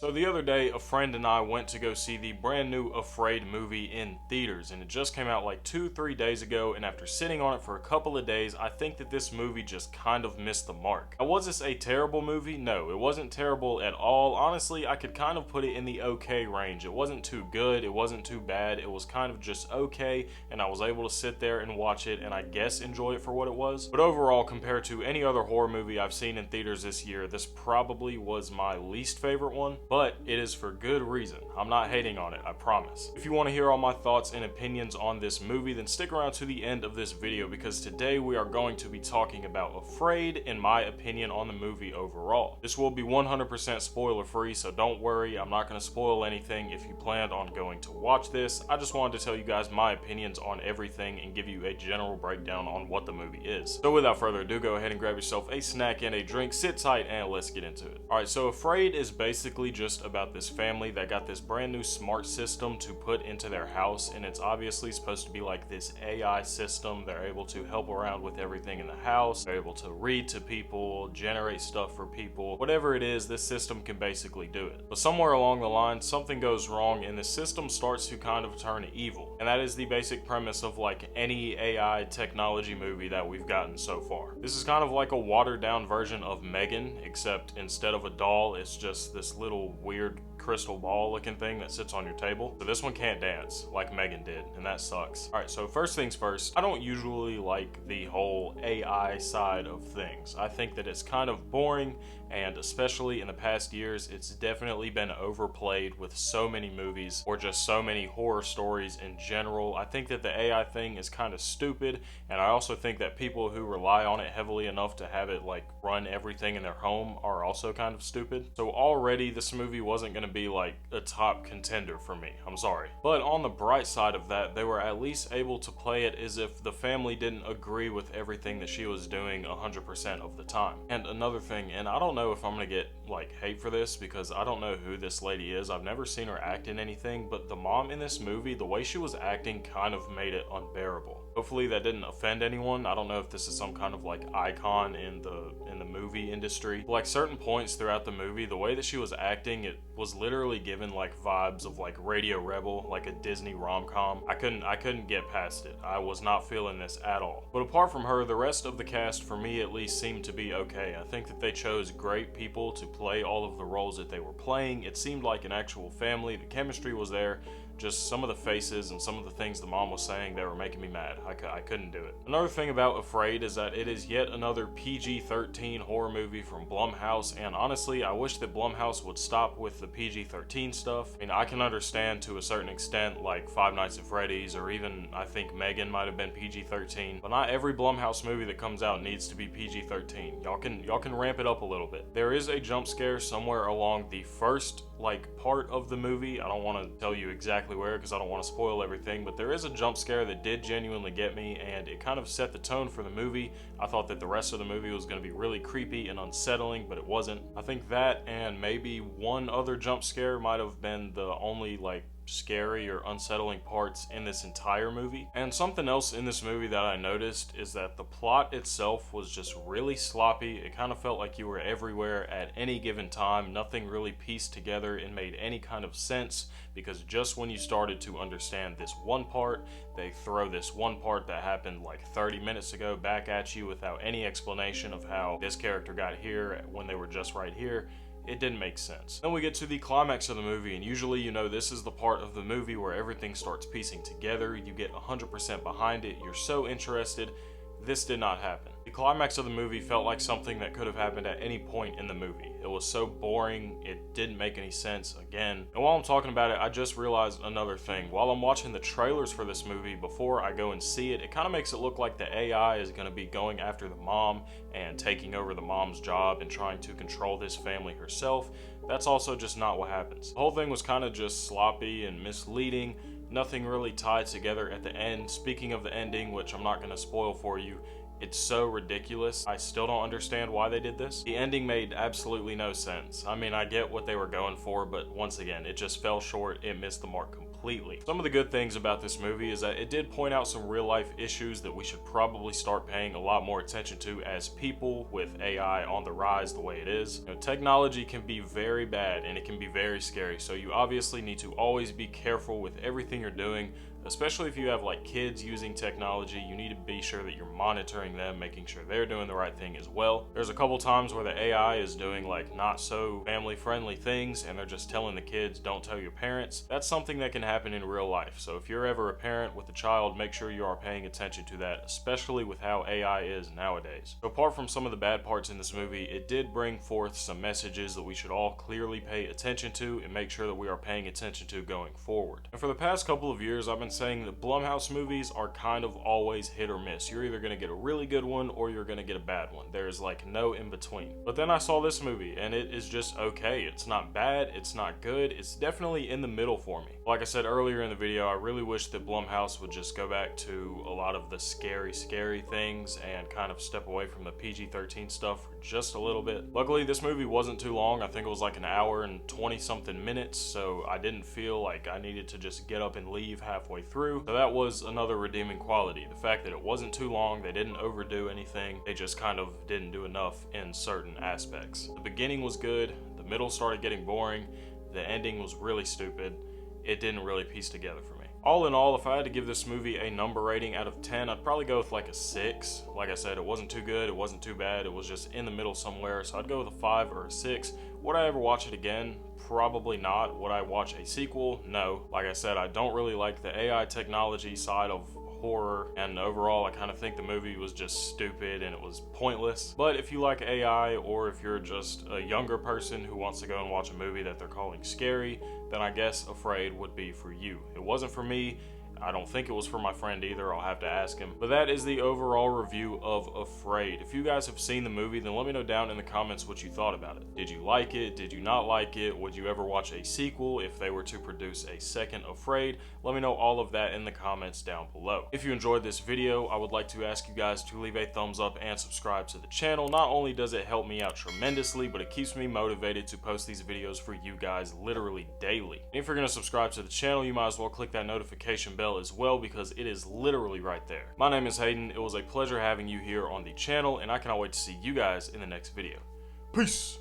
So the other day, a friend and I went to go see the brand new Afraid movie in theaters, and it just came out like 2-3 days ago, and after sitting on it for a couple of days, I think that this movie just kind of missed the mark. Now, was this a terrible movie? No, it wasn't terrible at all. Honestly, I could kind of put it in the okay range. It wasn't too good, it wasn't too bad, it was kind of just okay, and I was able to sit there and watch it and I guess enjoy it for what it was. But overall, compared to any other horror movie I've seen in theaters this year, this probably was my least favorite one. But it is for good reason. I'm not hating on it, I promise. If you want to hear all my thoughts and opinions on this movie, then stick around to the end of this video because today we are going to be talking about Afraid and my opinion on the movie overall. This will be 100% spoiler free, so don't worry, I'm not going to spoil anything if you planned on going to watch this. I just wanted to tell you guys my opinions on everything and give you a general breakdown on what the movie is. So without further ado, go ahead and grab yourself a snack and a drink, sit tight, and let's get into it. Alright, so Afraid is basically just about this family that got this brand new smart system to put into their house, and it's obviously supposed to be like this AI system. They're able to help around with everything in the house, they're able to read to people, generate stuff for people, whatever it is, this system can basically do it. But somewhere along the line, something goes wrong and the system starts to kind of turn evil, and that is the basic premise of like any AI technology movie that we've gotten so far. This is kind of like a watered down version of Megan, except instead of a doll, it's just this little weird crystal ball looking thing that sits on your table. So this one can't dance like Megan did, and that sucks. Alright, so first things first, I don't usually like the whole AI side of things. I think that it's kind of boring, and especially in the past years, it's definitely been overplayed with so many movies or just so many horror stories in general. I think that the AI thing is kind of stupid, and I also think that people who rely on it heavily enough to have it like run everything in their home are also kind of stupid. So already this movie wasn't going to be like a top contender for me, I'm sorry. But on the bright side of that, they were at least able to play it as if the family didn't agree with everything that she was doing 100% of the time. And another thing, and I don't know if I'm gonna get like hate for this because I don't know who this lady is, I've never seen her act in anything, but the mom in this movie, the way she was acting kind of made it unbearable. Hopefully that didn't offend anyone. I don't know if this is some kind of like icon in the movie industry. Like certain points throughout the movie, the way that she was acting, it was literally given like vibes of like Radio Rebel, like a Disney rom-com. I couldn't get past it. I was not feeling this at all. But apart from her, the rest of the cast for me at least seemed to be okay. I think that they chose great people to play all of the roles that they were playing. It seemed like an actual family. The chemistry was there. Just some of the faces and some of the things the mom was saying, they were making me mad. I couldn't do it. Another thing about Afraid is that it is yet another PG-13 horror movie from Blumhouse, and honestly, I wish that Blumhouse would stop with the PG-13 stuff. I mean, I can understand to a certain extent, like Five Nights at Freddy's, or even I think Megan might have been PG-13, but not every Blumhouse movie that comes out needs to be PG-13. Y'all can ramp it up a little bit. There is a jump scare somewhere along the first like part of the movie. I don't want to tell you exactly where because I don't want to spoil everything, but there is a jump scare that did genuinely get me, and it kind of set the tone for the movie. I thought that the rest of the movie was going to be really creepy and unsettling, but it wasn't. I think that and maybe one other jump scare might have been the only like scary or unsettling parts in this entire movie. And something else in this movie that I noticed is that the plot itself was just really sloppy. It kind of felt like you were everywhere at any given time. Nothing really pieced together and made any kind of sense, because just when you started to understand this one part, they throw this one part that happened like 30 minutes ago back at you without any explanation of how this character got here when they were just right here. It didn't make sense. Then we get to the climax of the movie, and usually, you know, this is the part of the movie where everything starts piecing together. You get 100% behind it. You're so interested. This did not happen. The climax of the movie felt like something that could have happened at any point in the movie. It was so boring, it didn't make any sense again. And while I'm talking about it, I just realized another thing. While I'm watching the trailers for this movie before I go and see it, it kind of makes it look like the AI is going to be going after the mom and taking over the mom's job and trying to control this family herself. That's also just not what happens. The whole thing was kind of just sloppy and misleading. Nothing really tied together at the end. Speaking of the ending, which I'm not going to spoil for you, it's so ridiculous. I still don't understand why they did this. The ending made absolutely no sense. I mean, I get what they were going for, but once again, it just fell short. It missed the mark completely. completely. Some of the good things about this movie is that it did point out some real life issues that we should probably start paying a lot more attention to as people with AI on the rise the way it is. You know, technology can be very bad and it can be very scary, so you obviously need to always be careful with everything you're doing. Especially if you have like kids using technology, you need to be sure that you're monitoring them, making sure they're doing the right thing as well. There's a couple times where the AI is doing like not so family friendly things and they're just telling the kids, don't tell your parents. That's something that can happen in real life. So if you're ever a parent with a child, make sure you are paying attention to that, especially with how AI is nowadays. So apart from some of the bad parts in this movie, it did bring forth some messages that we should all clearly pay attention to and make sure that we are paying attention to going forward. And for the past couple of years, I've been saying that Blumhouse movies are kind of always hit or miss. You're either going to get a really good one or you're going to get a bad one. There's like no in between. But then I saw this movie and it is just okay. It's not bad, it's not good, it's definitely in the middle for me. Like I said earlier in the video, I really wish that Blumhouse would just go back to a lot of the scary things and kind of step away from the PG-13 stuff for just a little bit. Luckily, this movie wasn't too long. I think it was like an hour and 20 something minutes, so I didn't feel like I needed to just get up and leave halfway through. So that was another redeeming quality. The fact that it wasn't too long, they didn't overdo anything, they just kind of didn't do enough in certain aspects. The beginning was good, the middle started getting boring, the ending was really stupid. It didn't really piece together for me. All in all, if I had to give this movie a number rating out of 10, I'd probably go with like a 6. Like I said, it wasn't too good, it wasn't too bad, it was just in the middle somewhere, so I'd go with a 5 or a 6. Would I ever watch it again? Probably not. Would I watch a sequel? No. Like I said, I don't really like the AI technology side of horror, and overall I kind of think the movie was just stupid and it was pointless. But if you like AI, or if you're just a younger person who wants to go and watch a movie that they're calling scary, then I guess Afraid would be for you. It wasn't for me. I don't think it was for my friend either, I'll have to ask him. But that is the overall review of Afraid. If you guys have seen the movie, then let me know down in the comments what you thought about it. Did you like it? Did you not like it? Would you ever watch a sequel if they were to produce a second Afraid? Let me know all of that in the comments down below. If you enjoyed this video, I would like to ask you guys to leave a thumbs up and subscribe to the channel. Not only does it help me out tremendously, but it keeps me motivated to post these videos for you guys literally daily. And if you're going to subscribe to the channel, you might as well click that notification bell as well, because it is literally right there. My name is Haydxn. It was a pleasure having you here on the channel, and I cannot wait to see you guys in the next video. Peace!